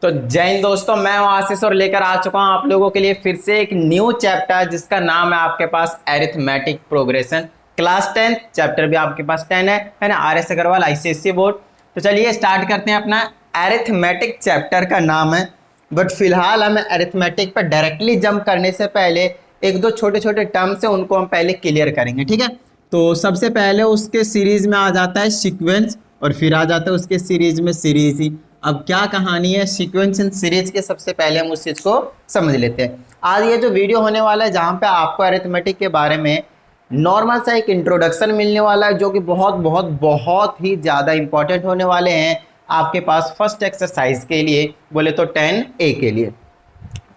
तो जय हिंद दोस्तों, मैं हूं आशीष और लेकर आ चुका हूं आप लोगों के लिए फिर से एक न्यू चैप्टर जिसका नाम है आपके पास एरिथमेटिक प्रोग्रेशन। क्लास 10 चैप्टर भी आपके पास 10 है ना। R S Agarwal ICSE board. तो चलिए स्टार्ट करते हैं अपना एरिथमेटिक चैप्टर का नाम है। बट फिलहाल हमें एरिथमेटिक पर डायरेक्टली जंप करने से पहले एक दो छोटे छोटे टर्म्स है उनको हम पहले क्लियर करेंगे, ठीक है। तो सबसे पहले उसके सीरीज में आ जाता है सीक्वेंस और फिर आ जाता है उसके सीरीज में सीरीज ही। अब क्या कहानी है सीक्वेंस एंड सीरीज के, सबसे पहले हम उस चीज को समझ लेते हैं। आज ये जो वीडियो होने वाला है जहां पे आपको अरिथमेटिक के बारे में नॉर्मल सा एक इंट्रोडक्शन मिलने वाला है जो कि बहुत बहुत बहुत ही ज़्यादा इंपॉर्टेंट होने वाले हैं आपके पास फर्स्ट एक्सरसाइज के लिए, बोले तो 10A के लिए,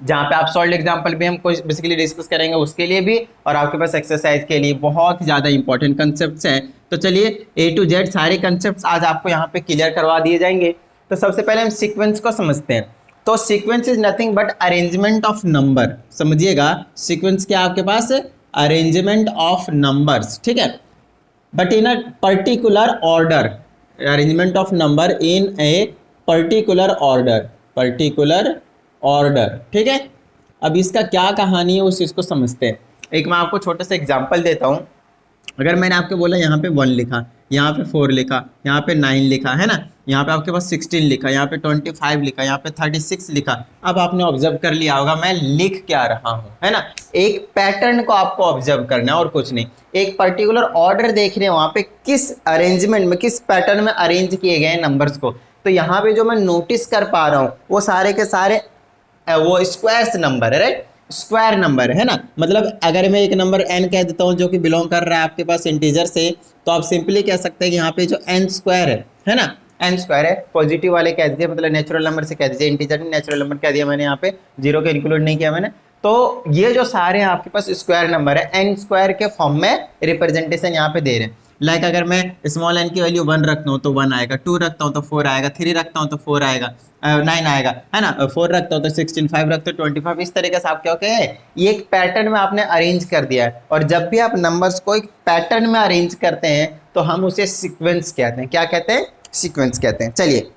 जहाँ पे आप सॉल्व एग्जाम्पल भी हम कुछ बेसिकली डिस्कस करेंगे उसके लिए भी, और आपके पास एक्सरसाइज के लिए बहुत ज़्यादा इंपॉर्टेंट कंसेप्ट्स हैं। तो चलिए A to Z सारे कंसेप्ट्स आज आपको यहाँ पे क्लियर करवा दिए जाएंगे। तो सबसे पहले हम सीक्वेंस को समझते हैं। तो sequence is nothing but arrangement of number. समझिएगा, सीक्वेंस क्या आपके पास अरेंजमेंट ऑफ नंबर्स, ठीक है, but in a particular order. Arrangement of number in a particular order, ठीक है। अब इसका क्या कहानी है उस चीज़ को समझते हैं। एक मैं आपको छोटा सा एग्जांपल देता हूँ। अगर मैंने आपको बोला यहाँ पे 1 लिखा, यहाँ पे 4 लिखा, यहाँ पे 9 लिखा है ना, यहाँ पे आपके पास 16 लिखा, यहाँ पे 25 लिखा, यहाँ पे 36 लिखा। अब आपने ऑब्जर्व कर लिया होगा मैं लिख क्या रहा हूँ, है ना। एक पैटर्न को आपको ऑब्जर्व करना है और कुछ नहीं। एक पर्टिकुलर ऑर्डर देख रहे हैं वहाँ पे किस अरेंजमेंट में, किस पैटर्न में अरेंज किए गए हैं नंबर्स को। तो यहाँ पे जो मैं नोटिस कर पा रहा हूँ वो सारे के सारे वो स्क्वायर्स नंबर है, राइट, स्क्वायर नंबर है ना। मतलब अगर मैं एक नंबर n कह देता हूँ जो कि बिलोंग कर रहा है आपके पास इंटीजर से, तो आप सिंपली कह सकते हैं कि यहाँ पे जो n स्क्वायर है ना, n स्क्वायर है, पॉजिटिव वाले कह दीजिए, मतलब नेचुरल नंबर से कह दीजिए, इंटीजर नेचुरल नंबर कह दिया मैंने, यहाँ पे जीरो के इंक्लूड नहीं किया मैंने। तो ये जो सारे हैं आपके पास स्क्वायर नंबर है, n स्क्वायर के फॉर्म में रिप्रेजेंटेशन यहाँ पे दे रहे हैं। लाइक अगर मैं स्मॉल n की वैल्यू 1 रखता हूँ तो 1 आएगा, 2 रखता हूँ तो 4 आएगा, 3 रखता हूँ तो 4 आएगा, 9 आएगा, है ना, 4 रखता हूँ तो 16, 5 रखते हो 25। इस तरीके से आप क्या है ये एक पैटर्न में आपने अरेंज कर दिया है। और जब भी आप नंबर्स को एक पैटर्न में अरेंज करते हैं तो हम उसे सीक्वेंस कहते हैं। क्या कहते हैं? सीक्वेंस कहते हैं। चलिए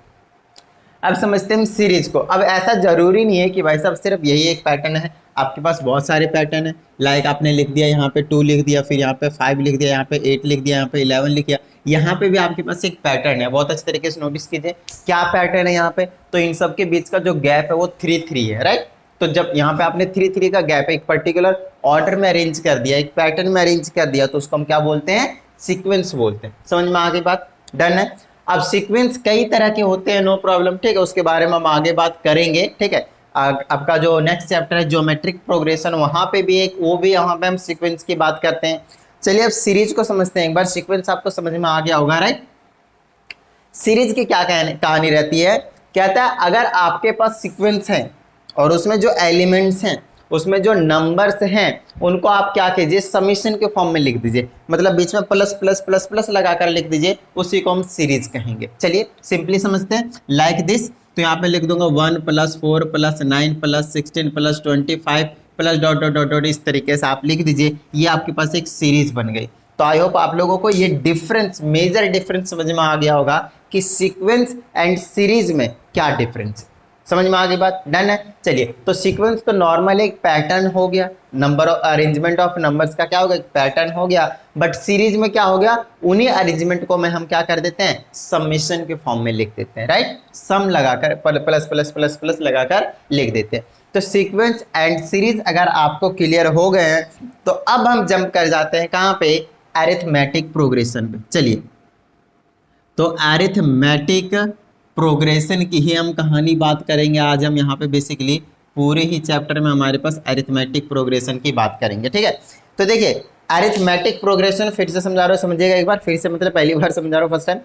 अब समझते हैं सीरीज को। अब ऐसा जरूरी नहीं है कि भाई साहब सिर्फ यही एक पैटर्न है, आपके पास बहुत सारे पैटर्न है। लाइक आपने लिख दिया यहाँ पे 2 लिख दिया, फिर यहाँ पे 5 लिख दिया, यहाँ पे 8 लिख दिया, यहाँ पे 11 लिख दिया, यहाँ पे भी आपके पास एक पैटर्न है। बहुत अच्छे तरीके से नोटिस कीजिए क्या पैटर्न है यहाँ पे। तो इन सब के बीच का जो गैप है वो 3-3 है, राइट। तो जब यहाँ पे आपने 3-3 का गैप एक पर्टिकुलर ऑर्डर में अरेंज कर दिया, एक पैटर्न में अरेंज कर दिया, तो उसको हम क्या बोलते हैं? सीक्वेंस बोलते हैं। समझ में आ गई बात? डन है। अब सीक्वेंस कई तरह के होते हैं, नो प्रॉब्लम, ठीक है, उसके बारे में हम आगे बात करेंगे, ठीक है। आपका जो नेक्स्ट चैप्टर है ज्योमेट्रिक प्रोग्रेशन, वहां पे भी एक वो भी यहाँ पे हम सीक्वेंस की बात करते हैं। चलिए अब सीरीज को समझते हैं एक बार। सीक्वेंस आपको समझ में आ गया होगा, राइट। सीरीज की क्या कहानी रहती है? कहता है अगर आपके पास सीक्वेंस है और उसमें जो एलिमेंट्स हैं, उसमें जो नंबर्स हैं, उनको आप क्या कीजिए? समीशन के फॉर्म में लिख दीजिए। मतलब बीच में प्लस प्लस प्लस प्लस लगाकर लिख दीजिए, उसी को हम सीरीज कहेंगे। चलिए सिंपली समझते हैं लाइक दिस। तो यहाँ पे लिख दूंगा 1 + 4 + 9 + 16 + 25 plus dot dot dot dot, इस तरीके से आप लिख दीजिए। ये आपके पास एक सीरीज बन गई। तो आई होप आप लोगों को ये डिफरेंस, मेजर डिफरेंस समझ में आ गया होगा कि सीक्वेंस एंड सीरीज में क्या डिफरेंस है। समझ में आ गई बात? डन है। चलिए तो सीक्वेंस तो नॉर्मल एक पैटर्न हो गया, number of arrangement of numbers का क्या होगा? एक पैटर्न हो गया। बट सीरीज में क्या हो गया? उन्हीं अरेंजमेंट को मैं हम क्या कर देते हैं? समेशन के फॉर्म में लिख देते हैं, राइट। सम लगाकर प्लस प्लस प्लस प्लस लगाकर लिख देते हैं। तो सीक्वेंस एंड सीरीज अगर आपको क्लियर हो गए हैं तो अब हम जंप कर जाते हैं कहाँ पे? अरिथमेटिक प्रोग्रेशन पे। चलिए तो अरिथमेटिक प्रोग्रेशन की ही हम कहानी बात करेंगे आज। हम यहाँ पे बेसिकली पूरे ही चैप्टर में हमारे पास अरिथमेटिक प्रोग्रेशन की बात करेंगे, ठीक है। तो देखिए अरिथमेटिक प्रोग्रेशन फिर से समझा रहा हूँ, समझिएगा एक बार फिर से, मतलब पहली बार समझा रहा हूँ first time.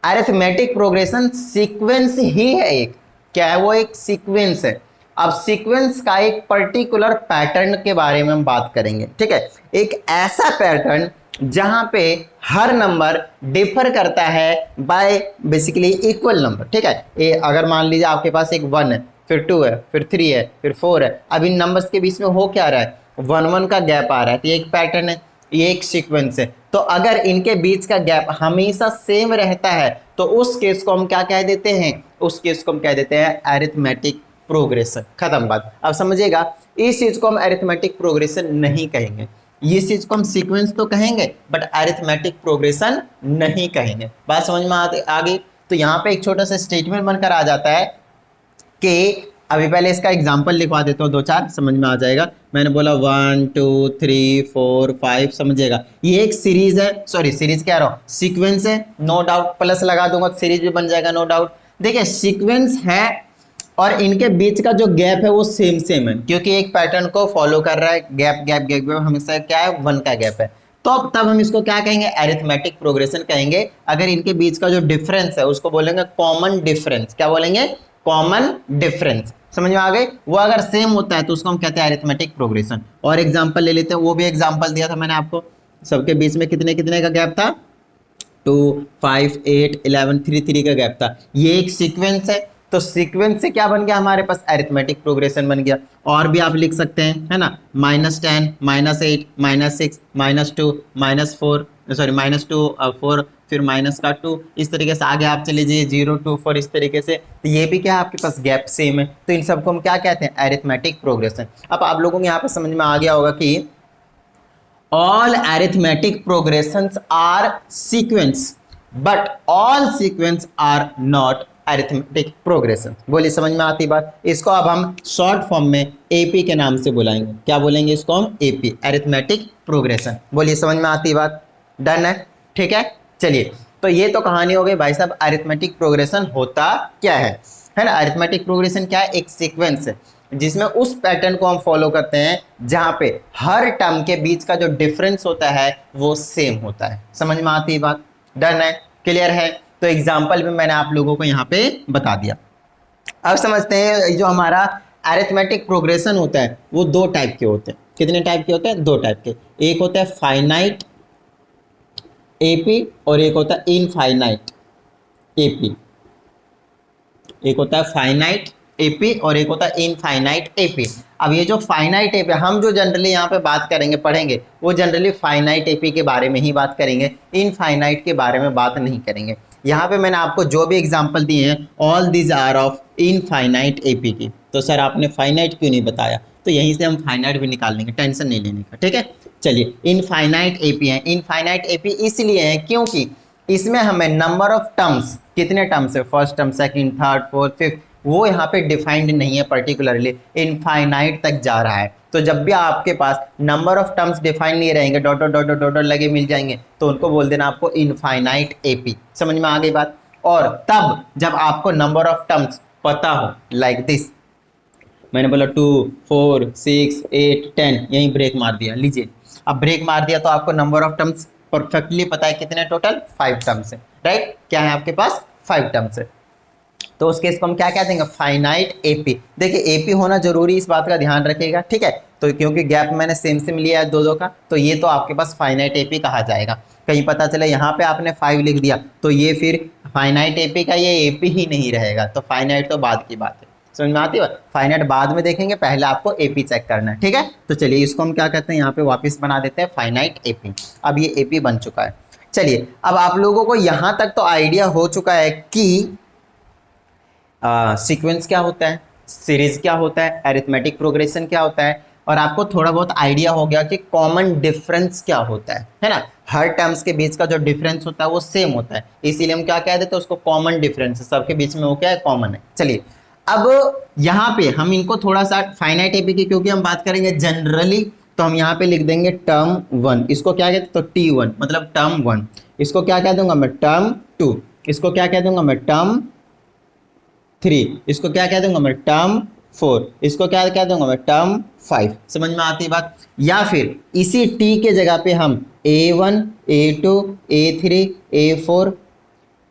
Arithmetic progression sequence ही है एक। क्या है वो? एक सीक्वेंस है। अब सीक्वेंस का एक पर्टिकुलर पैटर्न के बारे में हम बात करेंगे, ठीक है। एक ऐसा पैटर्न जहां पे हर नंबर डिफर करता है बाय बेसिकली इक्वल नंबर, ठीक है। ये अगर मान लीजिए आपके पास एक 1 है, फिर 2 है, फिर 3 है, फिर 4 है। अब इन नंबर्स के बीच में हो क्या रहा है? 1-1 का गैप आ रहा है। तो ये एक पैटर्न है, ये एक सीक्वेंस है। तो अगर इनके बीच का गैप हमेशा सेम रहता है तो उस केस को हम क्या कह देते हैं? उस केस को हम कह देते हैं अरिथमेटिक प्रोग्रेशन। खत्म बात। अब समझिएगा, इस चीज को हम अरिथमेटिक प्रोग्रेशन नहीं कहेंगे, इस चीज को हम सीक्वेंस तो कहेंगे बट अरिथमेटिक प्रोग्रेशन नहीं कहेंगे। बात समझ में आ गई। तो यहाँ पे एक छोटा सा स्टेटमेंट बनकर आ जाता है कि अभी पहले इसका एग्जांपल लिखवा देता हूँ, दो चार समझ में आ जाएगा। मैंने बोला 1 2 3 4 5, समझिएगा ये एक सीरीज है, सॉरी सीरीज कह रहा हूँ, सीक्वेंस है, नो डाउट प्लस लगा दूंगा सीरीज भी बन जाएगा, नो डाउट। देखिए सीक्वेंस है और इनके बीच का जो गैप है वो सेम सेम है, क्योंकि एक पैटर्न को फॉलो कर रहा है, गैप गैप गैप गैप हमेशा क्या है, 1 का गैप है। तो तब हम इसको क्या कहेंगे, अरिथमेटिक प्रोग्रेशन कहेंगे। अगर इनके बीच का जो डिफरेंस है उसको बोलेंगे कॉमन डिफरेंस। क्या बोलेंगे, कॉमन डिफरेंस। समझ में आ गई। वो अगर सेम होता है तो उसको हम कहते हैं अरिथमेटिक प्रोग्रेशन। और एग्जांपल ले लेते हैं, वो भी एग्जांपल दिया था मैंने आपको, सबके बीच में कितने कितने का गैप था, 2 5 8 11 3 3 का गैप था। ये एक सीक्वेंस है, तो सीक्वेंस से क्या बन गया हमारे पास, अरिथमेटिक प्रोग्रेशन बन गया। और भी आप लिख सकते हैं, है ना, -10 -8 -6 -2 -4, सॉरी -2 4, फिर माइनस का 2, इस तरीके से आगे आप चले जाइए 0 2 4 इस तरीके से। तो ये भी क्या है, आपके पास गैप सेम है। तो इन सबको हम क्या कहते हैं, अरिथमेटिक प्रोग्रेशन। अब आप लोगों को यहाँ पे समझ में आ गया होगा कि all arithmetic progressions are sequence but all sequence are not arithmetic progression। बोलिए समझ में आती बात। इसको अब हम शॉर्ट फॉर्म में एपी के नाम से बुलाएंगे। क्या बोलेंगे इसको हम, एपी, अरिथमेटिक प्रोग्रेशन। बोलिए समझ में आती बात, डन है, ठीक है। चलिए, तो ये तो कहानी हो गई भाई साहब, अरिथमेटिक प्रोग्रेशन होता क्या है ना। अरिथमेटिक प्रोग्रेशन क्या है, एक सीक्वेंस है जिसमें उस पैटर्न को हम फॉलो करते हैं जहां पे हर टर्म के बीच का जो डिफरेंस होता है वो सेम होता है। समझ में आती है बात, डन है, क्लियर है। तो एग्जांपल भी मैंने आप लोगों को यहाँ पे बता दिया। अब समझते हैं जो हमारा अरिथमेटिक प्रोग्रेशन होता है वो दो टाइप के होते हैं। कितने टाइप के होते हैं, दो टाइप के। एक होता है फाइनाइट एपी और एक होता है इनफाइनाइट एपी। एक होता है फाइनाइट एपी और एक होता है इनफाइनाइट एपी। अब ये जो फाइनाइट एपी, हम जो जनरली यहाँ पे बात करेंगे पढ़ेंगे वो जनरली फाइनाइट एपी के बारे में ही बात करेंगे, इनफाइनाइट के बारे में बात नहीं करेंगे। यहाँ पे मैंने आपको जो भी एग्जांपल दिए हैं all this are of infinite AP की। तो सर आपने फाइनाइट क्यों नहीं बताया, तो यहीं से हम फाइनाइट भी निकाल लेंगे, टेंशन नहीं लेने का, ठीक है। चलिए, इनफाइनाइट एपी है। इनफाइनाइट एपी इसलिए है क्योंकि इसमें हमें नंबर ऑफ टर्म्स, कितने टर्म्स है, first term, second, third, fourth, fifth, वो यहाँ पे डिफाइंड नहीं है पर्टिकुलरली, इनफाइनाइट तक जा रहा है। तो जब भी आपके पास नंबर ऑफ टर्म्स डिफाइन नहीं रहेंगे, डॉट डॉट डॉट डॉट लगे मिल जाएंगे, तो उनको बोल देना आपको इनफाइनाइट एपी। समझ में आ गई बात। और तब जब आपको नंबर ऑफ टर्म्स पता हो, लाइक दिस, मैंने बोला 2 4 6 8 10, यहीं ब्रेक मार दिया, लीजिए अब ब्रेक मार दिया तो आपको नंबर ऑफ टर्म्स परफेक्टली पता है कितने, टोटल 5 टर्म्स है, राइट। क्या है आपके पास, 5 टर्म्स है। तो उस केस को हम क्या कह देंगे, फाइनाइट एपी। देखिए एपी होना जरूरी, इस बात का ध्यान रखिएगा, ठीक है। तो क्योंकि गैप मैंने सेम सेम लिया है दो का, तो ये तो आपके पास फाइनाइट एपी कहा जाएगा। कहीं पता चले यहाँ पे आपने 5 लिख दिया तो ये फिर फाइनाइट एपी का ये एपी ही नहीं रहेगा। तो फाइनाइट तो बाद की बात है, समझ में आती है। फाइनाइट बाद में देखेंगे, पहले आपको एपी चेक करना है, ठीक है। तो चलिए इसको हम क्या कहते हैं, यहाँ पे वापस बना देते हैं फाइनाइट एपी। अब ये एपी बन चुका है। चलिए, अब आप लोगों को यहाँ तक तो आइडिया हो चुका है कि सीक्वेंस क्या होता है, सीरीज क्या होता है, अरिथमेटिक प्रोग्रेशन क्या होता है, और आपको थोड़ा बहुत आइडिया हो गया कि कॉमन डिफरेंस क्या होता है ना। हर टर्म्स के बीच का जो डिफरेंस होता है वो सेम होता है, इसीलिए हम क्या कह देते हैं उसको कॉमन डिफरेंस, सबके बीच में वो क्या है, कॉमन है। चलिए, अब यहाँ पे हम इनको थोड़ा सा फाइनाइट एपी की क्योंकि हम बात करेंगे जनरली, तो हम यहाँ पे लिख देंगे टर्म 1, इसको क्या कहते हैं, तो T1 मतलब टर्म 1। इसको क्या कह दूंगा मैं, टर्म 2। इसको क्या कह दूंगा मैं, टर्म 3। इसको क्या कह दूंगा मैं, टर्म 4। इसको क्या कह दूंगा मैं, टर्म 5। समझ में आती बात। या फिर इसी T के जगह पे हम A1 A2 A3 A4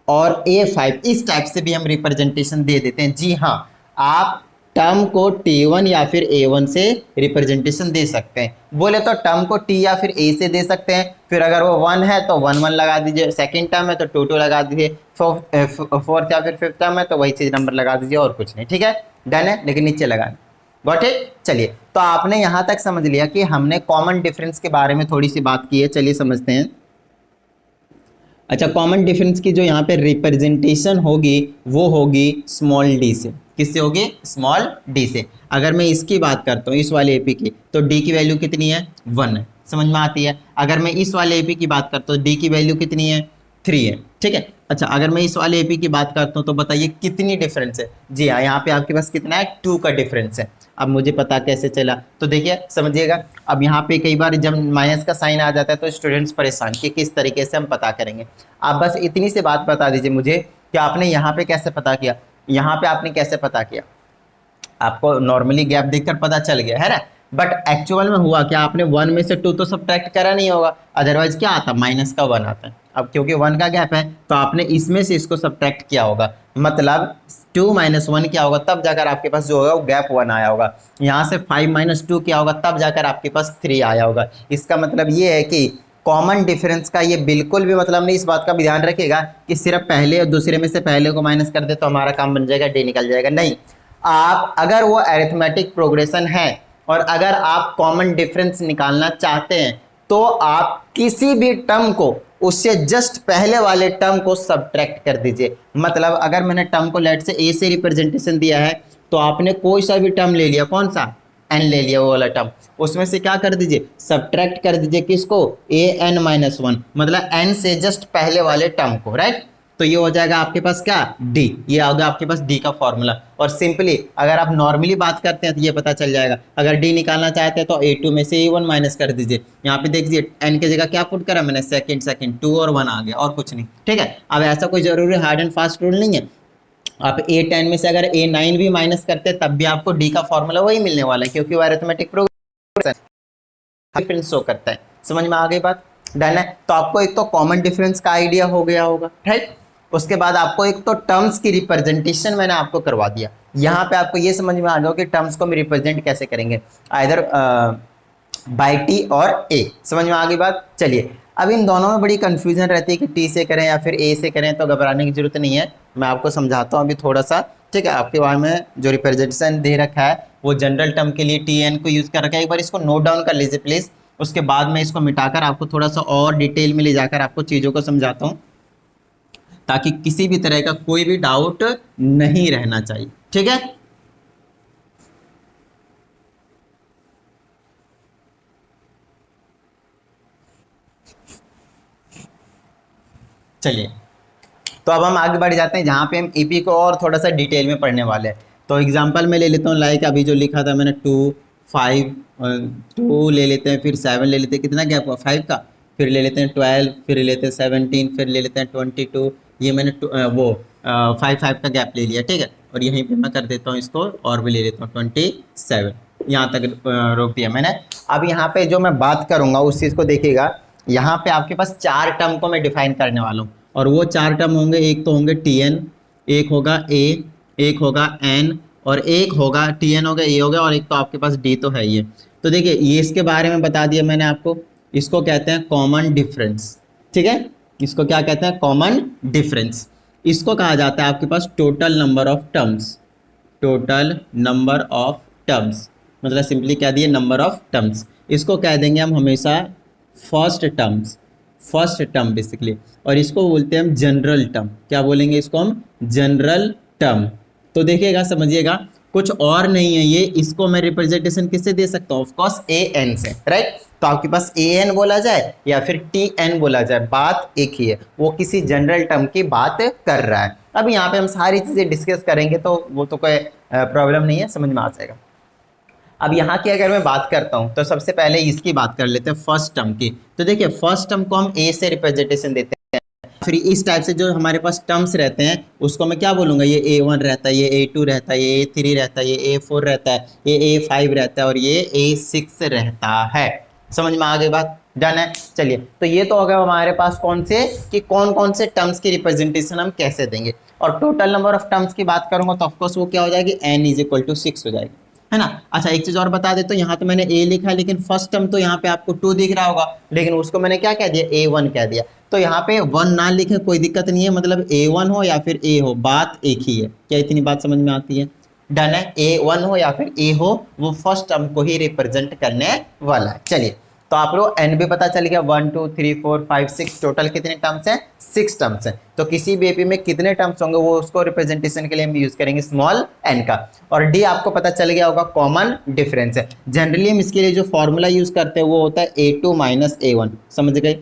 और A5 इस टाइप से भी हम रिप्रेजेंटेशन दे देते हैं। जी हाँ, आप टर्म को T1 या फिर A1 से रिप्रेजेंटेशन दे सकते हैं। बोले तो टर्म को T या फिर A से दे सकते हैं, फिर अगर वो 1 है तो 1 1 लगा दीजिए, सेकंड टर्म है तो 2 2 लगा दीजिए, फोर्थ या फिर फिफ्थ टर्म है तो वही चीज़ नंबर लगा दीजिए, और कुछ नहीं, ठीक है, डन है। लेकिन नीचे लगाना, गॉट इट। चलिए, तो आपने यहाँ तक समझ लिया कि हमने कॉमन डिफरेंस के बारे में थोड़ी सी बात की है। चलिए समझते हैं। अच्छा, कॉमन डिफरेंस की जो यहाँ पे रिप्रेजेंटेशन होगी वो होगी स्मॉल डी से। किससे होगी? स्मॉल डी से। अगर मैं इसकी बात करता हूँ, इस वाले एपी की, तो डी की वैल्यू कितनी है? 1 है। समझ में आती है? अगर मैं इस वाले एपी की बात करता हूँ, डी की वैल्यू कितनी है? 3 है। ठीक है। अच्छा, अगर मैं इस वाले एपी की बात करता हूँ तो बताइए कितनी डिफरेंस है? जी हाँ, यहाँ पे आपके पास कितना है? 2 का डिफरेंस है। अब मुझे पता कैसे चला, तो देखिए समझिएगा। अब यहाँ पे कई बार जब माइनस का साइन आ जाता है तो स्टूडेंट्स परेशान कि किस तरीके से हम पता करेंगे। आप बस इतनी सी बात बता दीजिए मुझे कि आपने यहाँ पे कैसे पता किया, यहाँ पे आपने कैसे पता किया। आपको नॉर्मली गैप देखकर पता चल गया है ना, बट एक्चुअल में हुआ क्या? आपने 1 में से 2 तो सब्ट्रैक्ट करा नहीं होगा, अदरवाइज क्या आता? माइनस का 1 आता है। अब क्योंकि 1 का गैप है तो आपने इसमें से इसको सब्ट्रैक्ट किया होगा, मतलब 2 - 1 क्या होगा, तब जाकर आपके पास जो होगा वो गैप 1 आया होगा। यहाँ से 5 - 2 क्या होगा, तब जाकर आपके पास 3 आया होगा। इसका मतलब ये है कि कॉमन डिफरेंस का ये बिल्कुल भी मतलब नहीं। इस बात का भी ध्यान रखिएगा कि सिर्फ पहले और दूसरे में से पहले को माइनस कर दे तो हमारा काम बन जाएगा, डी निकल जाएगा। नहीं, आप अगर वो अरिथमेटिक प्रोग्रेशन है और अगर आप कॉमन डिफरेंस निकालना चाहते हैं तो आप किसी भी टर्म को उससे जस्ट पहले वाले टर्म को सब्ट्रैक्ट कर दीजिए। मतलब अगर मैंने टर्म को लेट से ए से रिप्रेजेंटेशन दिया है तो आपने कोई सा भी टर्म ले लिया, कौन सा? एन ले लिया, वो वाला टर्म, उसमें से क्या कर दीजिए? सब्ट्रैक्ट कर दीजिए। किसको? an - 1, मतलब n से जस्ट पहले वाले टर्म को, राइट। तो ये हो जाएगा आपके पास क्या? d। ये आ गया आपके पास d का फॉर्मूला। और सिंपली अगर आप नॉर्मली बात करते हैं तो ये पता चल जाएगा। अगर d निकालना चाहते हैं तो a2 में से a1 माइनस कर दीजिए। यहाँ पे देखिए n की जगह क्या पुट करा मैंने? सेकंड 2 और 1 आ गया, और कुछ नहीं। ठीक है। अब ऐसा कोई जरूरी हार्ड एंड फास्ट रूल नहीं है। आप a10 में से अगर a9 भी माइनस करते हैं तब भी आपको d का फॉर्मूला वही मिलने वाला है, क्योंकि वो अरिथमेटिक डिफरेंस शो करता है। समझ में आ गई बात? डन है। तो आपको एक तो कॉमन डिफरेंस का आइडिया हो गया होगा, राइट। उसके बाद आपको एक तो टर्म्स की रिप्रेजेंटेशन मैंने आपको करवा दिया। यहाँ पे आपको ये समझ में आ गया कि टर्म्स को हम रिप्रेजेंट कैसे करेंगे, आइदर बाई टी और ए। समझ में आ गई बात? चलिए, अब इन दोनों में बड़ी कंफ्यूजन रहती है कि टी से करें या फिर ए से करें, तो घबराने की जरूरत नहीं है, मैं आपको समझाता हूँ अभी थोड़ा सा। ठीक है। आपके बारे में जो रिप्रेजेंटेशन दे रखा है वो जनरल टर्म के लिए टी एन को यूज़ कर रखा है। एक बार इसको नोट डाउन कर लीजिए प्लीज़। उसके बाद मैं इसको मिटाकर आपको थोड़ा सा और डिटेल में ले जाकर आपको चीज़ों को समझाता हूँ, ताकि किसी भी तरह का कोई भी डाउट नहीं रहना चाहिए। ठीक है। चलिए, तो अब हम आगे बढ़ जाते हैं जहाँ पे हम ईपी को और थोड़ा सा डिटेल में पढ़ने वाले हैं। तो एग्जांपल में ले लेता हूँ, लाइक अभी जो लिखा था मैंने 2 5 2 ले लेते हैं, फिर 7 ले लेते हैं, कितना गैप हुआ? 5 का। फिर ले लेते हैं 12, फिर ले लेते हैं 17, फिर ले लेते हैं 22। ये मैंने 5 का गैप ले लिया। ठीक है। और यहीं पर मैं कर देता हूँ इसको, और भी ले लेता हूँ 27, यहाँ तक रोक दिया मैंने। अब यहाँ पे जो मैं बात करूँगा उस चीज़ को देखिएगा। यहाँ पे आपके पास 4 टर्म को मैं डिफाइन करने वाला हूँ, और वो 4 टर्म होंगे। एक तो होंगे टी एन, एक होगा ए, एक होगा एन, और एक होगा टी एन हो गया, ए हो गया, और एक तो आपके पास डी तो है ही है। तो देखिए, ये इसके बारे में बता दिया मैंने आपको। इसको कहते हैं कॉमन डिफरेंस। ठीक है। इसको क्या कहते हैं? Common difference. इसको कहा जाता है आपके पास total number of terms. Total number of terms मतलब सिंपली कह दिए नंबर ऑफ टर्म्स। इसको कह देंगे हम हमेशा first terms, first term basically. और इसको बोलते हैं हम जनरल टर्म। क्या बोलेंगे इसको हम? General term. तो देखिएगा, समझिएगा, कुछ और नहीं है ये। इसको मैं रिप्रेजेंटेशन किससे दे सकता हूँ? ऑफकोर्स ए एन से, राइट। तो आपके पास ए एन बोला जाए या फिर टी एन बोला जाए, बात एक ही है। वो किसी जनरल टर्म की बात कर रहा है। अब यहाँ पे हम सारी चीज़ें डिस्कस करेंगे तो वो तो कोई प्रॉब्लम नहीं है, समझ में आ जाएगा। अब यहाँ की अगर मैं बात करता हूँ तो सबसे पहले इसकी बात कर लेते हैं फर्स्ट टर्म की। तो देखिए, फर्स्ट टर्म को हम ए से रिप्रेजेंटेशन देते हैं। फिर इस टाइप से जो हमारे पास टर्म्स रहते हैं उसको मैं क्या बोलूँगा? ये A1 रहता है, ये A2 रहता है, ये A3 रहता है, ये A4 रहता है, ये A5 रहता है, और ये A6 रहता है। समझ में आ गई बात? डन है। चलिए, तो ये तो हो गया हमारे पास कौन से कि कौन कौन से टर्म्स की रिप्रेजेंटेशन हम कैसे देंगे। और टोटल नंबर ऑफ टर्म्स की बात करूँगा तो ऑफकोर्स वो क्या हो जाएगी? n = 6 हो जाएगी, है ना। अच्छा, एक चीज और बता देते, तो यहाँ तो मैंने a लिखा है, लेकिन फर्स्ट टर्म तो यहाँ पे आपको 2 दिख रहा होगा, लेकिन उसको मैंने क्या कह दिया? A1 कह दिया। तो यहाँ पे 1 ना लिखे कोई दिक्कत नहीं है, मतलब A1 हो या फिर A हो, बात एक ही है। क्या इतनी बात समझ में आती है? डन है। A1 हो या फिर A हो, वो फर्स्ट टर्म को ही रिप्रेजेंट करने वाला है। चलिए, तो आप लोग n भी पता चल गया, 1 2 3 4 5 6, टोटल कितने टर्म्स हैं, 6 टर्म्स हैं। तो किसी भी एपी में कितने टर्म्स होंगे वो उसको रिप्रेजेंटेशन के लिए हम यूज करेंगे स्मॉल n का। और डी आपको पता चल गया होगा कॉमन डिफरेंस है। जनरली हम इसके लिए जो फॉर्मूला यूज करते हैं वो होता है a2 माइनस a1, समझ गए,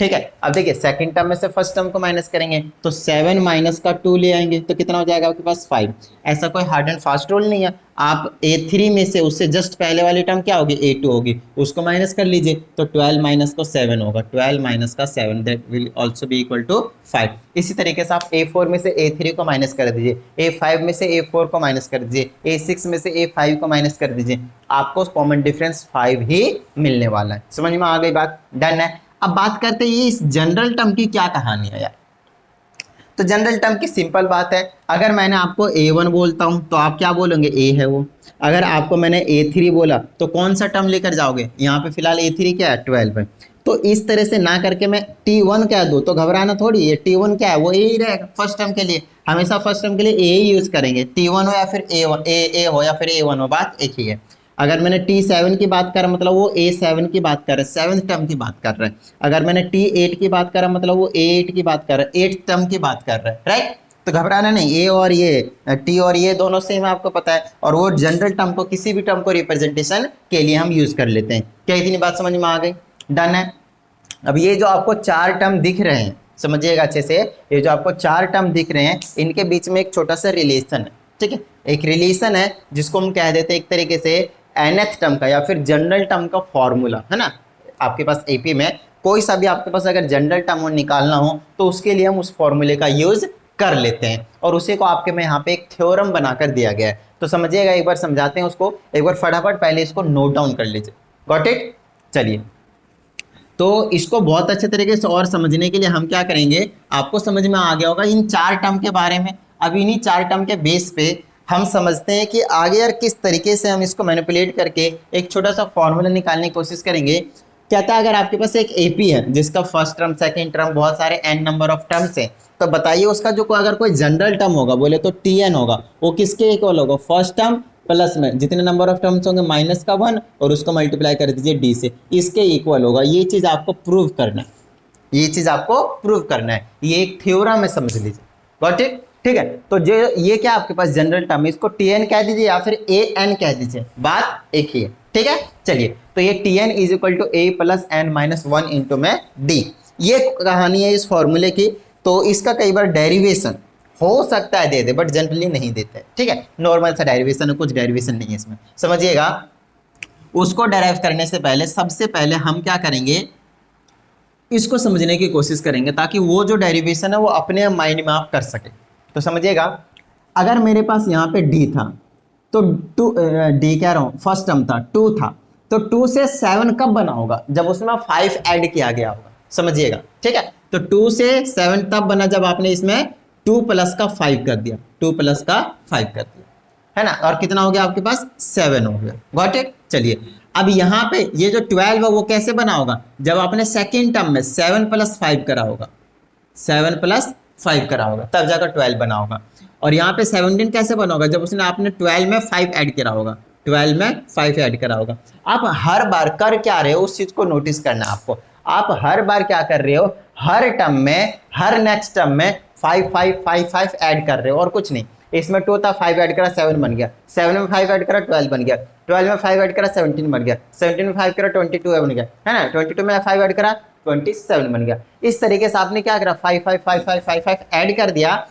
ठीक है। अब देखिए सेकंड टर्म में से फर्स्ट टर्म को माइनस करेंगे तो 7 माइनस का 2 ले आएंगे तो कितना हो जाएगा आपके पास 5। ऐसा कोई हार्ड एंड फास्ट रूल नहीं है, आप a3 में से उससे जस्ट पहले वाली टर्म क्या होगी, a2 होगी, उसको माइनस कर लीजिए तो 12 माइनस को 7 होगा, 12 माइनस का 7 that will also be equal to 5। इसी तरीके से आप a4 में से a3 को माइनस कर दीजिए, a5 में से a4 को माइनस कर दीजिए, a6 में से a5 को माइनस कर दीजिए, आपको कॉमन डिफरेंस 5 ही मिलने वाला है। समझ में आ गई बात, डन है। अब बात करते हैं ये इस जनरल टर्म की क्या कहानी है यार। तो जनरल टर्म की सिंपल बात है, अगर मैंने आपको a1 बोलता हूं तो आप क्या बोलोगे, a है वो। अगर आपको मैंने a3 बोला तो कौन सा टर्म लेकर जाओगे, यहाँ पे फिलहाल a3 क्या है, 12 है। तो इस तरह से ना करके मैं t1 कह दूं तो घबराना थोड़ी है, t1 क्या है वो a ही रहेगा फर्स्ट टर्म के लिए, हमेशा फर्स्ट टर्म के लिए a ही यूज करेंगे, t1 हो या फिर a हो या फिर a1 हो, बात एक ही है। अगर मैंने T7 की बात करा मतलब वो A7 की बात कर रहा है, 7th टर्म की बात कर रहा है। अगर मैंने T8 की बात करा मतलब वो A8 की बात कर रहा है, 8th टर्म की बात कर रहा है, राइट। तो घबराना नहीं, ए और ये टी और ये दोनों सेम आपको पता है, और वो जनरल टर्म को किसी भी टर्म को रिप्रेजेंटेशन के लिए हम यूज कर लेते हैं। क्या इतनी बात समझ में आ गई, डन है। अब ये जो आपको 4 टर्म दिख रहे हैं समझिएगा अच्छे से, ये जो आपको 4 टर्म दिख रहे हैं इनके बीच में एक छोटा सा रिलेशन है, ठीक है। एक रिलेशन है जिसको हम कह देते हैं एक तरीके से nth टर्म का या फिर जनरल टर्म का फॉर्मूला, है ना। आपके पास एपी में कोई सा भी आपके पास अगर जनरल टर्म निकालना हो तो उसके लिए हम उस फॉर्मूले का यूज कर लेते हैं, और उसी को आपके में यहाँ पे एक थ्योरम बनाकर दिया गया है। तो समझिएगा, एक बार समझाते हैं उसको, एक बार फटाफट पहले इसको नोट डाउन कर लीजिए, गॉट इट। चलिए, तो इसको बहुत अच्छे तरीके से और समझने के लिए हम क्या करेंगे, आपको समझ में आ गया होगा इन 4 टर्म के बारे में। अब इन्हीं 4 टर्म के बेस पे हम समझते हैं कि आगे यार किस तरीके से हम इसको मैनिपुलेट करके एक छोटा सा फॉर्मूला निकालने की कोशिश करेंगे। कहता है अगर आपके पास एक एपी है जिसका फर्स्ट टर्म सेकंड टर्म बहुत सारे n नंबर ऑफ टर्म्स हैं, तो बताइए उसका जो अगर कोई जनरल टर्म होगा बोले तो Tn होगा, वो किसके इक्वल होगा, फर्स्ट टर्म प्लस में जितने नंबर ऑफ टर्म्स होंगे माइनस का 1 और उसको मल्टीप्लाई कर दीजिए d से, इसके इक्वल होगा। ये चीज़ आपको प्रूव करना है, ये चीज़ आपको प्रूव करना है, ये एक थ्योरम है समझ लीजिए, गॉट इट, ठीक है। तो जो ये क्या आपके पास जनरल टर्म है, इसको Tn कह दीजिए या फिर An कह दीजिए, बात एक ही है, ठीक है। चलिए, तो ये Tn is equal to a plus n minus 1 into में d, ये कहानी है इस फॉर्मूले की। तो इसका कई बार डेरिवेशन हो सकता है दे दे, बट जनरली नहीं देते, ठीक है। नॉर्मल सा डेरिवेशन है, कुछ डेरिवेशन नहीं है इसमें, समझिएगा। उसको डेराइव करने से पहले सबसे पहले हम क्या करेंगे, इसको समझने की कोशिश करेंगे ताकि वो जो डेरिवेशन है वो अपने माइंड में आप कर सके। तो समझिएगा, अगर मेरे पास यहाँ पे d था तो d कह रहा हूँ फर्स्ट टर्म था 2 था, तो 2 से 7 कब बना होगा, जब उसमें 5 ऐड किया गया होगा, समझिएगा, ठीक है। तो 2 से 7 तब बना जब आपने इसमें 2 प्लस का 5 कर दिया, 2 प्लस का 5 कर दिया, है ना, और कितना हो गया आपके पास 7 हो गया, गॉट इट। चलिए, अब यहाँ पे ये जो 12 है वो कैसे बना होगा, जब आपने सेकेंड टर्म में 7 प्लस 5 करा होगा, 7 प्लस 5 करा होगा, तब जाकर 12 बना होगा। और यहाँ पे 17 कैसे बना होगा, जब उसने आपने 12 में 5 ऐड करा होगा, 12 में 5 ऐड करा होगा। आप हर बार कर क्या रहे हो उस चीज़ को नोटिस करना है आपको, आप हर बार क्या कर रहे हो, हर टर्म में, हर नेक्स्ट टर्म में 5 5 5 5 ऐड कर रहे हो और कुछ नहीं। इसमें 2 था, 5 ऐड करा 7 बन गया, 7 में 5 ऐड करा 12 बन गया, 12 में 5 ऐड करा 17 बन गया, 17 में 5 करा 22 बन गया, है ना, 22 में 5 ऐड करा 27 बन गया। इस तरीके से आपने क्या करा, 5 5 5 5 5 5 ऐड कर दिया,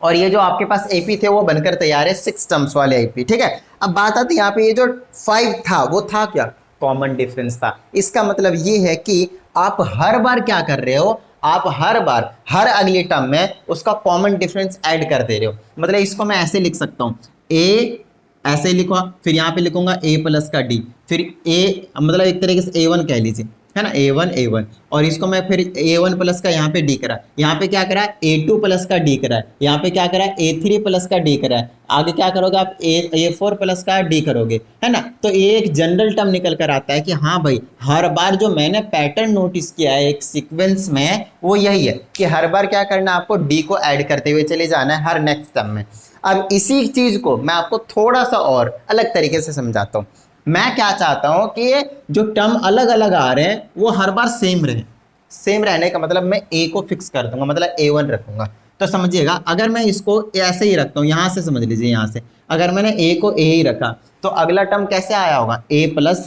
और ये जो आपके पास एपी थे वो बनकर तैयार है 6 टर्म्स वाले एपी, ठीक है। अब बात आती है यहाँ पे, ये जो 5 था वो था क्या, कॉमन डिफरेंस था। इसका मतलब ये है कि आप हर बार क्या कर रहे हो, आप हर बार हर अगले टर्म में उसका कॉमन डिफरेंस ऐड कर दे रहे हो। मतलब इसको मैं ऐसे लिख सकता हूँ, ए ऐसे लिखा, फिर यहाँ पे लिखूंगा a प्लस का d, फिर a मतलब एक तरीके से a1 कह लीजिए, है ना, a1 और इसको मैं फिर a1 प्लस का यहाँ पे d करा, यहाँ पे क्या करा a2 प्लस का d करा, यहाँ पे क्या करा a3 प्लस का d करा, आगे क्या करोगे आप a4 प्लस का d करोगे, है ना। तो ये एक जनरल टर्म निकल कर आता है कि हाँ भाई, हर बार जो मैंने पैटर्न नोटिस किया है एक सीक्वेंस में वो यही है कि हर बार क्या करना है, आपको d को ऐड करते हुए चले जाना है हर नेक्स्ट टर्म में। अब इसी चीज़ को मैं आपको थोड़ा सा और अलग तरीके से समझाता हूँ। मैं क्या चाहता हूं कि ये जो टर्म अलग अलग आ रहे हैं वो हर बार सेम रहे। सेम रहने का मतलब मैं ए को फिक्स कर दूंगा, मतलब A1 रखूंगा। तो समझिएगा, अगर मैं इसको ऐसे ही रखता हूँ, यहाँ से समझ लीजिए, यहाँ से अगर मैंने ए को ए ही रखा तो अगला टर्म कैसे आया होगा, ए प्लस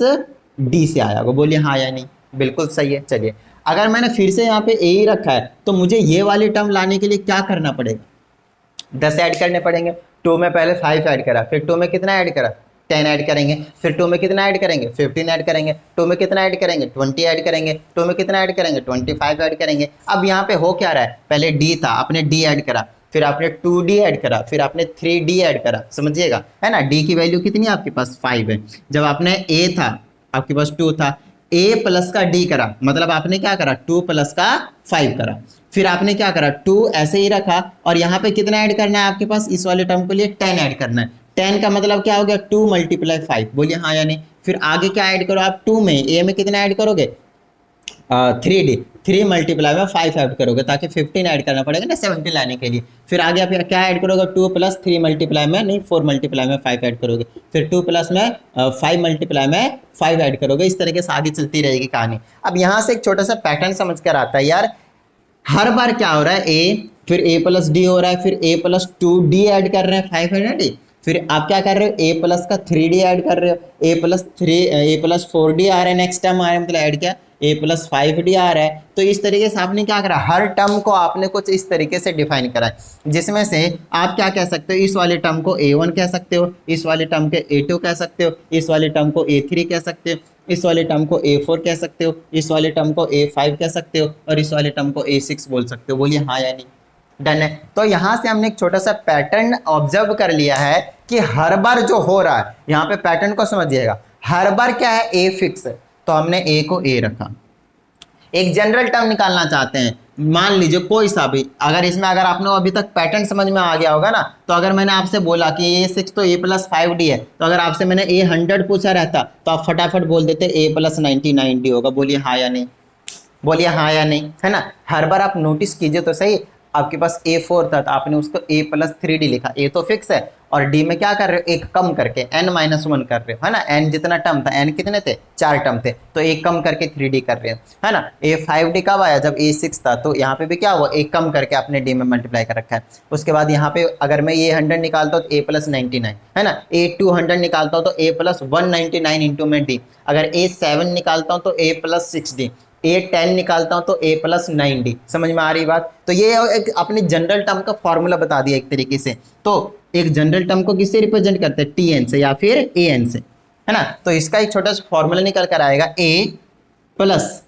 डी से आया होगा। बोलिए हाँ या नहीं, बिल्कुल सही है। चलिए, अगर मैंने फिर से यहाँ पे ए ही रखा है तो मुझे ये वाली टर्म लाने के लिए क्या करना पड़ेगा, 10 ऐड करने पड़ेंगे। 2 में पहले 5 ऐड करा, फिर 2 में कितना ऐड करा, 10 ऐड करेंगे, फिर 2 में कितना ऐड करेंगे, 15 ऐड करेंगे, 2 में कितना ऐड करेंगे, 20 ऐड करेंगे, 2 में कितना ऐड करेंगे, 25 ऐड करेंगे। अब यहाँ पे हो क्या रहा है, पहले डी था, आपने डी ऐड करा, फिर आपने 2D ऐड करा, फिर आपने 3D ऐड करा, समझिएगा, है ना। डी की वैल्यू कितनी है आपके पास, 5 है। जब आपने ए था, आपके पास 2 था, ए प्लस का डी करा, मतलब आपने क्या करा, 2 प्लस का 5 करा, फिर आपने क्या करा, 2 ऐसे ही रखा, और यहाँ पे कितना ऐड करना है आपके पास, इस वाले टर्म के लिए 10 ऐड करना है। 10 का मतलब क्या हो गया, 2 मल्टीप्लाई 5, बोलिए हाँ या नहीं। फिर आगे क्या ऐड करो आप, 2 में ए में कितना ऐड करोगे, 3D, 3 मल्टीप्लाई में 5 ऐड करोगे, ताकि 15 ऐड करना पड़ेगा ना 17 लाने के लिए। फिर आगे आप क्या ऐड करोगे, 2 प्लस 3 मल्टीप्लाई में नहीं, 4 मल्टीप्लाई में 5 ऐड करोगे, फिर 2 प्लस में 5 मल्टीप्लाई में 5 ऐड करोगे। इस तरीके से आगे चलती रहेगी कहानी। अब यहाँ से एक छोटा सा पैटर्न समझ कर आता है यार, हर बार क्या हो रहा है, ए, फिर ए प्लस डी हो रहा है, फिर ए प्लस 2D ऐड कर रहे हैं, 5 है ना डी, फिर आप क्या कर रहे हो, ए प्लस का 3D ऐड कर रहे हो, ए प्लस 4D आ रहा है, नेक्स्ट टर्म आ रहा है, मतलब ऐड क्या, ए प्लस 5D आ रहा है। तो इस तरीके से आपने क्या करा, हर टर्म को आपने कुछ इस तरीके से डिफाइन करा है, जिसमें से आप क्या कह सकते हो, इस वाले टर्म को A1 कह सकते हो, इस वाले टर्म के A2 कह सकते हो, इस वाले टर्म को A3 कह सकते हो, इस वाले टर्म को A4 कह सकते हो, इस वाले टर्म को A5 कह सकते हो, और इस वाले टर्म को A6 बोल सकते हो। बोलिए हाँ या नहीं, डन है। तो यहाँ से हमने एक छोटा सा पैटर्न ऑब्जर्व कर लिया है कि हर बार जो हो रहा है, यहाँ पे पैटर्न को समझिएगा, हर बार क्या है, ए फिक्स है, तो हमने ए को ए रखा। एक जनरल टर्म निकालना चाहते हैं, मान लीजिए कोई सा भी, अगर इसमें अगर आपने अभी तक पैटर्न समझ में आ गया होगा ना, तो अगर मैंने आपसे बोला कि A6 तो A प्लस 5D है, तो अगर आपसे मैंने A100 पूछा रहता तो आप फटाफट बोल देते A प्लस 99D होगा। बोलिए हाँ या नहीं, बोलिए हाँ या नहीं, है ना। हर बार आप नोटिस कीजिए तो सही, आपके पास A4 था तो आपने उसको A प्लस 3D लिखा, A तो फिक्स है, और D में क्या कर रहे हो, एक कम करके n-1 कर रहे हो, है ना। n जितना टर्म था, n कितने थे, 4 टर्म थे, तो एक कम करके 3D कर रहे हो, है ना। A5D कब आया, जब A6 था, तो यहाँ पे भी क्या हुआ, एक कम करके आपने D में मल्टीप्लाई कर रखा है। उसके बाद यहाँ पे अगर मैं A100 निकालता हूँ तो A प्लस 99, है ना। A200 निकालता हूँ तो A प्लस 199 इंटू में D, अगर A7 निकालता हूँ तो A प्लस 6D, A10 निकालता हूं तो A प्लस 9D। समझ में आ रही बात। तो ये एक अपने जनरल टर्म का फॉर्मूला बता दिया एक तरीके से। तो एक जनरल टर्म को किससे रिप्रेजेंट करते हैं, TN से या फिर AN से, है ना। तो इसका एक छोटा सा फॉर्मूला निकल कर आएगा, A प्लस,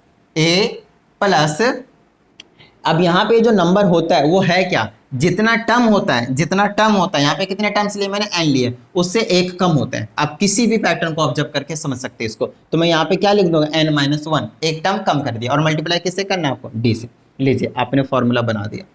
अब यहाँ पे जो नंबर होता है वो है क्या, जितना टर्म होता है, यहाँ पे कितने टर्म्स लिए मैंने, n लिए, उससे एक कम होता है। आप किसी भी पैटर्न को ऑब्जर्व करके समझ सकते हैं इसको। तो मैं यहाँ पे क्या लिख दूंगा, n-1, एक टर्म कम कर दिया, और मल्टीप्लाई किससे करना है आपको, d से। लीजिए आपने फॉर्मूला बना दिया।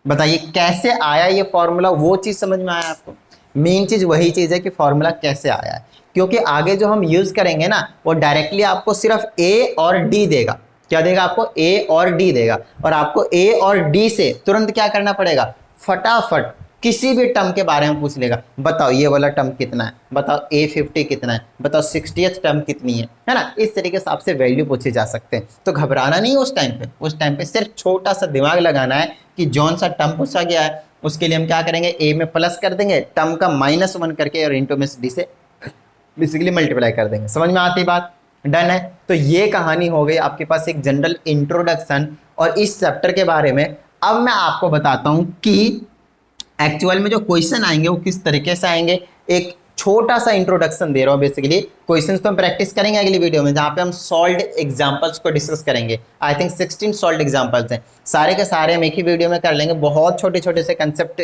बताइए कैसे आया ये फॉर्मूला, वो चीज समझ में आया आपको। मेन चीज वही चीज है कि फॉर्मूला कैसे आया है, क्योंकि आगे जो हम यूज करेंगे ना, वो डायरेक्टली आपको सिर्फ A और D देगा। क्या देगा आपको, A और D देगा, और आपको A और D से तुरंत क्या करना पड़ेगा, फटाफट किसी भी टर्म के बारे में पूछ लेगा। बताओ ये वाला टर्म कितना है, बताओ A50 कितना है, बताओ 60th टर्म कितनी है ना। इस तरीके से आपसे वैल्यू पूछे जा सकते हैं। तो घबराना नहीं उस टाइम पे सिर्फ छोटा सा दिमाग लगाना है कि जौन सा टर्म पूछा गया है उसके लिए हम क्या करेंगे, A में प्लस कर देंगे, टर्म का -1 करके, और इंटू में D से बेसिकली मल्टीप्लाई कर देंगे। समझ में आती बात, डन है। तो ये कहानी हो गई आपके पास एक जनरल इंट्रोडक्शन और इस चैप्टर के बारे में। अब मैं आपको बताता हूं कि एक्चुअल में जो क्वेश्चन आएंगे वो किस तरीके से आएंगे। एक छोटा सा इंट्रोडक्शन दे रहा हूँ। बेसिकली क्वेश्चंस तो हम प्रैक्टिस करेंगे अगली वीडियो में, जहाँ पे हम सॉल्व्ड एग्जांपल्स को डिस्कस करेंगे। आई थिंक 16 सॉल्व्ड एग्जांपल्स हैं, सारे के सारे हम एक ही वीडियो में कर लेंगे। बहुत छोटे छोटे से कंसेप्ट,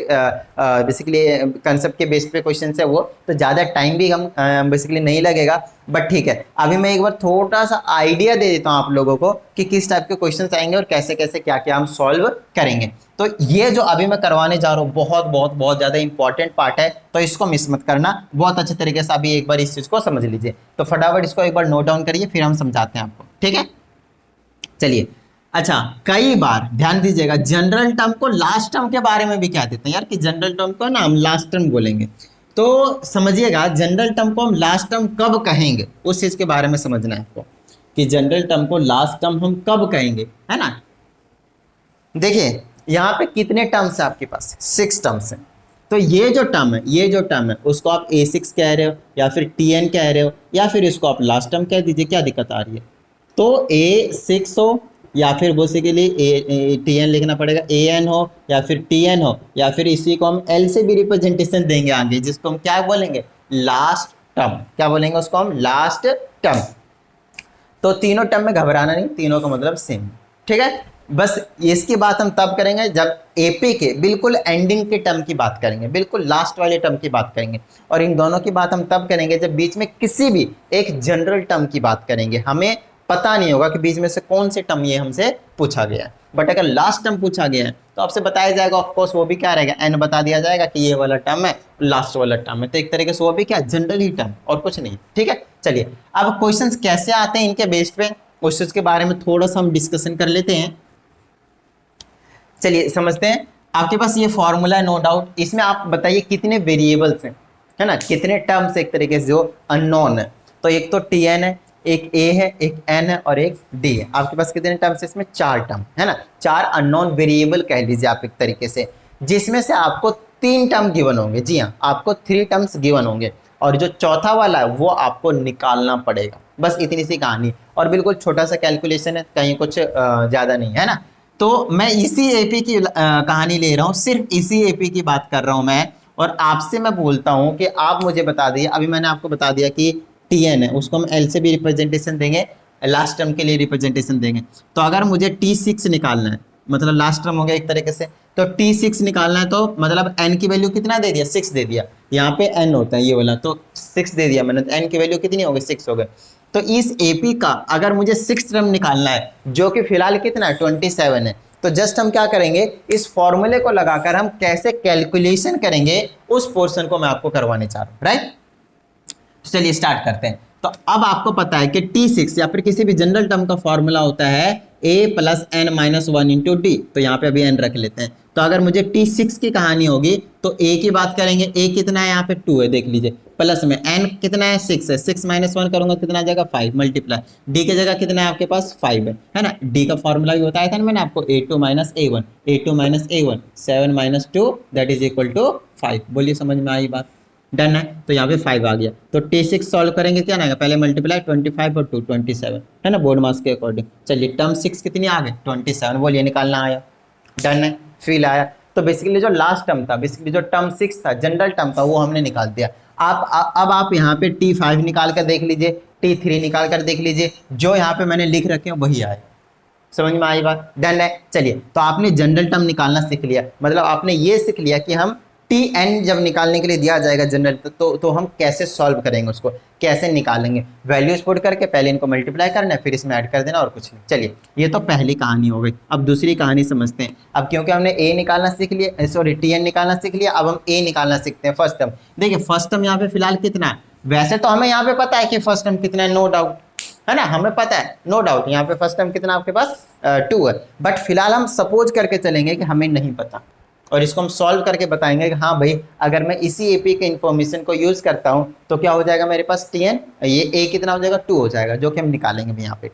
बेसिकली कंसेप्ट के बेस पे क्वेश्चन है वो, तो ज़्यादा टाइम भी हम बेसिकली नहीं लगेगा। बट ठीक है, अभी मैं एक बार थोड़ा सा आइडिया दे देता हूँ आप लोगों को कि किस टाइप के क्वेश्चन आएंगे और कैसे कैसे क्या क्या हम सॉल्व करेंगे। तो ये जो अभी मैं करवाने जा रहा हूँ बहुत बहुत बहुत ज़्यादा इंपॉर्टेंट पार्ट है, तो इसको मिस मत करना। बहुत अच्छे तरीके से अभी एक बार इस चीज़ को समझ लीजिए। तो फटाफट इसको एक बार नोट डाउन करिए, फिर हम समझाते हैं आपको, ठीक है। चलिए, अच्छा, कई बार ध्यान दीजिएगा, जनरल टर्म को लास्ट टर्म के बारे में भी क्या देते हैं यार, कि जनरल टर्म को ना हम लास्ट टर्म बोलेंगे। तो समझिएगा जनरल टर्म को हम लास्ट टर्म कब कहेंगे, उस चीज के बारे में समझना है आपको कि जनरल टर्म को लास्ट टर्म हम कब कहेंगे, है ना। देखिए यहाँ पे कितने टर्म्स है आपके पास, 6 टर्म्स हैं। तो ये जो टर्म है उसको आप A6 कह रहे हो या फिर TN कह रहे हो या फिर इसको आप लास्ट टर्म कह दीजिए, क्या दिक्कत आ रही है। तो A6 हो या फिर बेसिकली TN लिखना पड़ेगा, AN हो या फिर TN हो या फिर इसी को हम L से भी रिप्रेजेंटेशन देंगे आगे, जिसको हम क्या बोलेंगे, लास्ट टर्म। क्या बोलेंगे उसको हम, लास्ट टर्म। तो तीनों टर्म में घबराना नहीं, तीनों का मतलब सेम, ठीक है। बस इसकी बात हम तब करेंगे जब एपी के बिल्कुल एंडिंग के टर्म की बात करेंगे, बिल्कुल लास्ट वाले टर्म की बात करेंगे। और इन दोनों की बात हम तब करेंगे जब बीच में किसी भी एक जनरल टर्म की बात करेंगे, हमें पता नहीं होगा कि बीच में से कौन से टर्म ये हमसे पूछा गया है। बट अगर लास्ट टर्म पूछा गया है तो आपसे बताया जाएगा, ऑफकोर्स वो भी क्या रहेगा, एन बता दिया जाएगा कि ये वाला टर्म है, लास्ट वाला टर्म है। तो एक तरीके से वो भी क्या, जनरल ही टर्म और कुछ नहीं, ठीक है। चलिए अब क्वेश्चंस कैसे आते हैं इनके बेस पे, उस चीज के बारे में थोड़ा सा हम डिस्कशन कर लेते हैं। चलिए समझते हैं। आपके पास ये फॉर्मूला है नो डाउट, इसमें आप बताइए कितने वेरिएबल्स हैं, है ना, कितने टर्म्स एक तरीके से जो अननोन है। तो एक तो TN है, एक A है, एक N है और एक D है। आपके पास कितने टर्म्स है इसमें, 4 टर्म, है ना, 4 अननोन वेरिएबल कह लीजिए आप एक तरीके से, जिसमें से आपको 3 टर्म गिवन होंगे। जी हाँ, आपको 3 टर्म्स गिवन होंगे और जो चौथा वाला है वो आपको निकालना पड़ेगा। बस इतनी सी कहानी, और बिल्कुल छोटा सा कैलकुलेशन है, कहीं कुछ ज़्यादा नहीं है ना। तो मैं इसी एपी की कहानी ले रहा हूँ, सिर्फ इसी एपी की बात कर रहा हूँ मैं, और आपसे मैं बोलता हूँ कि आप मुझे बता दीजिए। अभी मैंने आपको बता दिया कि TN है, उसको हम L से भी रिप्रेजेंटेशन देंगे, लास्ट टर्म के लिए रिप्रेजेंटेशन देंगे। तो अगर मुझे T6 निकालना है, मतलब लास्ट टर्म हो गया एक तरीके से, तो T6 निकालना है, तो मतलब N की वैल्यू कितना दे दिया, 6 दे दिया। यहाँ पे N होता है ये वाला, तो 6 दे दिया मैंने, तो N की वैल्यू कितनी हो गई, 6 हो गए। तो इस एपी का अगर मुझे 6 टर्म निकालना है, जो कि फिलहाल कितना है, 27 है, तो जस्ट हम क्या करेंगे, इस फॉर्मूले को लगाकर हम कैसे कैलकुलेशन करेंगे उस पोर्शन को मैं आपको करवाने चाह रहा हूं, राइट। चलिए स्टार्ट करते हैं। तो अब आपको पता है कि T6 या फिर किसी भी जनरल टर्म का फॉर्मूला होता है A + n - 1 × D। तो यहाँ पे अभी n रख लेते हैं। तो अगर मुझे T6 की कहानी होगी तो A की बात करेंगे, A कितना है, यहाँ पे 2 है, देख लीजिए, प्लस में n कितना है, 6 है, 6 - 1 करूंगा कितना आ जाएगा, 5 मल्टीप्लाई, D की जगह कितना है आपके पास, 5 है ना। D का फॉर्मूला भी बताया था ना मैंने आपको, A2 - A1, A2 - A1, 7 - 2 that is equal to 5। बोलिए समझ में आई बात, डन है। तो यहाँ पे 5 आ गया। तो T6 सॉल्व करेंगे, क्या आएगा, पहले मल्टीप्लाई 25 और 2 27, है ना, बोर्ड मार्क्स के अकॉर्डिंग। चलिए टर्म 6 कितनी आ गई, 27, बोलिए निकालना आया, डन है, फील आया। तो बेसिकली जो लास्ट टर्म था, बेसिकली जो टर्म 6 था, जनरल टर्म था, वो हमने निकाल दिया। अब आप यहाँ पे T5 निकाल कर देख लीजिए, T3 निकाल कर देख लीजिए, जो यहाँ पे मैंने लिख रखे हैं वही आए। समझ में आई बात, डन है। चलिए तो आपने जनरल टर्म निकालना सीख लिया, मतलब आपने ये सीख लिया कि हम TN जब निकालने के लिए दिया जाएगा जनरल, तो हम कैसे सॉल्व करेंगे, उसको कैसे निकालेंगे, वैल्यूज पुट करके पहले इनको मल्टीप्लाई करना है, फिर इसमें ऐड कर देना और कुछ नहीं। चलिए ये तो पहली कहानी हो गई। अब दूसरी कहानी समझते हैं। अब क्योंकि हमने A निकालना सीख लिया, सॉरी TN निकालना सीख लिया, अब हम A निकालना सीखते हैं, फर्स्ट टर्म। देखिए फर्स्ट टर्म यहाँ पे फिलहाल कितना है, वैसे तो हमें यहाँ पे पता है कि फर्स्ट टर्म कितना है, नो डाउट, है ना, हमें पता है, नो डाउट, यहाँ पे फर्स्ट टर्म कितना आपके पास 2 है। बट फिलहाल हम सपोज करके चलेंगे कि हमें नहीं पता, और इसको हम सॉल्व करके बताएंगे कि हाँ भाई अगर मैं इसी एपी के इन्फॉर्मेशन को यूज करता हूँ तो क्या हो जाएगा मेरे पास, TN, ये A कितना हो जाएगा, 2 हो जाएगा, जो कि हम निकालेंगे भी यहाँ पे।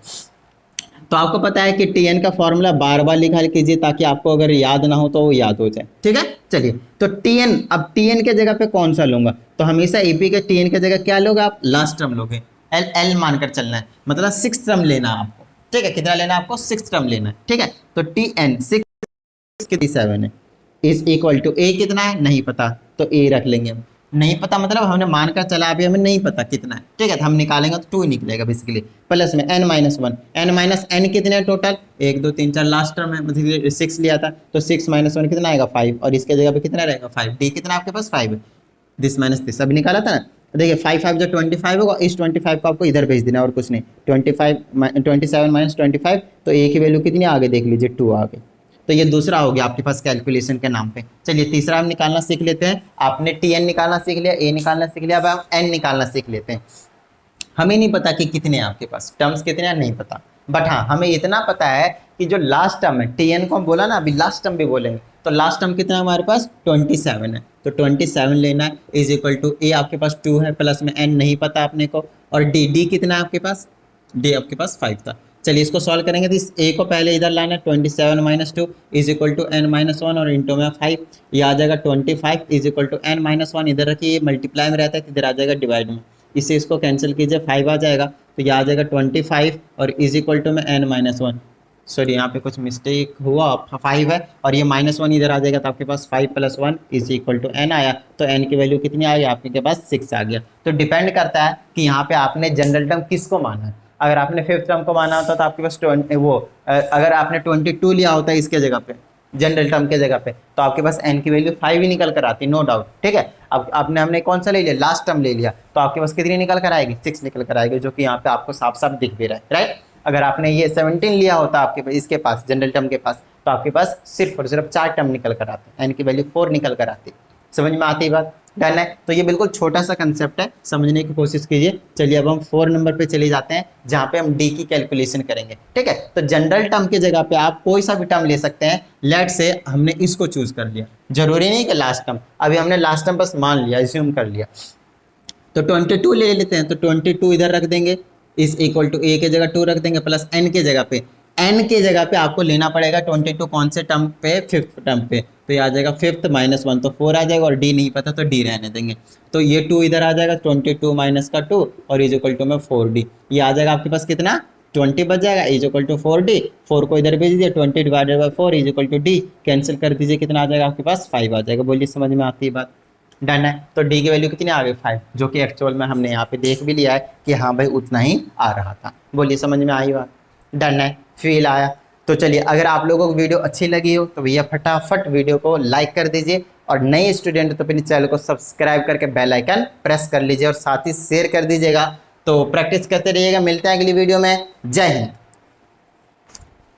तो आपको पता है कि TN का फॉर्मूला बार बार लिखा कीजिए ताकि आपको अगर याद ना हो तो वो याद हो जाए, ठीक है। चलिए तो TN, अब TN के जगह पे कौन सा लूंगा, तो हमेशा एपी के TN के जगह क्या लोगे आप, लास्ट टर्म लोगे, L मानकर चलना है, मतलब 6 टर्म लेना है आपको, ठीक है। कितना लेना है आपको, 6 टर्म लेना है, ठीक है। तो TN 6 कितनी 7 है, इज इक्वल टू A कितना है नहीं पता, तो A रख लेंगे हम। नहीं पता मतलब हमने मानकर चला, अभी हमें नहीं पता कितना है, ठीक है। तो हम निकालेंगे तो 2 निकलेगा बेसिकली, प्लस में n - 1, n - कितने टोटल, 1 2 3 4, लास्ट टर्म है 6 लिया था, तो 6 - 1 कितना आएगा, 5, और इसके जगह पे कितना रहेगा 5। D कितना आपके पास 5 है, दिस माइनस दिस अभी निकाला था ना। देखिए 5 5 जो 25 होगा, इस 25 को आपको इधर भेज देना और कुछ नहीं। 27 - 25, तो A की वैल्यू कितनी आ गई, देख लीजिए 2 आ गई। तो ये दूसरा हो गया आपके पास कैलकुलेशन के नाम पे। चलिए तीसरा हम निकालना सीख लेते हैं। आपने TN निकालना सीख लिया, A निकालना सीख लिया, अब हम N निकालना सीख लेते हैं। हमें नहीं पता कि कितने हैं आपके पास टर्म्स, कितने हैं नहीं पता, बट हाँ हमें इतना पता है कि जो लास्ट टर्म है, TN को हम बोला ना, अभी लास्ट टर्म भी बोलेंगे, तो लास्ट टर्म कितना है हमारे पास 27 है, तो 27 लेना है इज इक्वल टू ए आपके पास 2 है प्लस में n नहीं पता अपने को, और डी कितना है आपके पास, डी आपके पास 5 था। चलिए इसको सॉल्व करेंगे तो इस ए को पहले इधर लाना है, 27 minus 2 is equal to n minus 1 और इंटू में 5, ये आ जाएगा 25 is equal to n minus 1, इधर रखिए मल्टीप्लाई में रहता है तो इधर आ जाएगा डिवाइड में, इससे इसको कैंसिल कीजिए 5 आ जाएगा, तो ये आ जाएगा 25 और इज इक्वल टू में n माइनस 1, सॉरी यहाँ पे कुछ मिस्टेक हुआ, 5 है और ये -1 इधर आ जाएगा, तो आपके पास 5 + 1 इज इक्वल टू n आया, तो n की वैल्यू कितनी आ गई आपके पास 6 आ गया। तो डिपेंड करता है कि यहाँ पे आपने जनरल टर्म किसको माना है। अगर आपने फिफ्थ टर्म को माना होता तो आपके पास अगर आपने 22 लिया होता है इसके जगह पे, जनरल टर्म के जगह पे, तो आपके पास n की वैल्यू 5 ही निकल कर आती, नो डाउट, ठीक है। अब हमने कौन सा ले लिया, लास्ट टर्म ले लिया, तो आपके पास कितनी निकल कर आएगी, 6 निकल कर आएगी, जो कि यहाँ पे आपको साफ साफ दिख भी रहा है, राइट। अगर आपने ये 17 लिया होता आपके पास, इसके पास जनरल टर्म के पास, तो आपके पास सिर्फ और सिर्फ 4 टर्म निकल कर आते, n की वैल्यू 4 निकल कर आती। समझ में आती बात, डन है। तो ये बिल्कुल छोटा सा कंसेप्ट है, समझने की कोशिश कीजिए। चलिए अब हम 4 नंबर पे चले जाते हैं, जहाँ पे हम डी की कैलकुलेशन करेंगे, ठीक है। तो जनरल टर्म की जगह पे आप कोई सा भी टर्म ले सकते हैं, लेट से हमने इसको चूज कर लिया, जरूरी नहीं कि लास्ट टर्म, अभी हमने लास्ट टर्म बस मान लिया, एज्यूम कर लिया, तो 22 ले लेते हैं, तो 22 इधर रख देंगे, इस इक्वल टू ए के जगह 2 रख देंगे, प्लस n के जगह पे, n के जगह पे आपको लेना पड़ेगा 22 कौन से टर्म पे, फिफ्थ टर्म पे, तो ये आ जाएगा फिफ्थ -1, तो 4 आ जाएगा, और d नहीं पता तो d रहने देंगे, तो ये 2 इधर आ जाएगा, 22 माइनस का 2 और इज इक्वल टू में 4d, ये आ जाएगा आपके पास कितना 20 बच जाएगा, इज इक्वल टू 4d, 4 को इधर भेज दीजिए, 20 divided by 4 is equal to d, cancel कर दीजिए, कितना आ जाएगा आपके पास 5 आ जाएगा। बोलिए समझ में आती है बात, डन है। तो डी की वैल्यू कितनी आ गई 5, जो कि एक्चुअल में हमने यहाँ पे देख भी लिया है कि हाँ भाई उतना ही आ रहा था। बोलिए समझ में आई बात, डन है, फील आया। तो चलिए अगर आप लोगों को वीडियो अच्छी लगी हो तो भैया फटाफट वीडियो को लाइक कर दीजिए, और नए स्टूडेंट तो अपने चैनल को सब्सक्राइब करके बेल आइकन प्रेस कर लीजिए, और साथ ही शेयर कर दीजिएगा। तो प्रैक्टिस करते रहिएगा, मिलते हैं अगली वीडियो में, जय हिंद।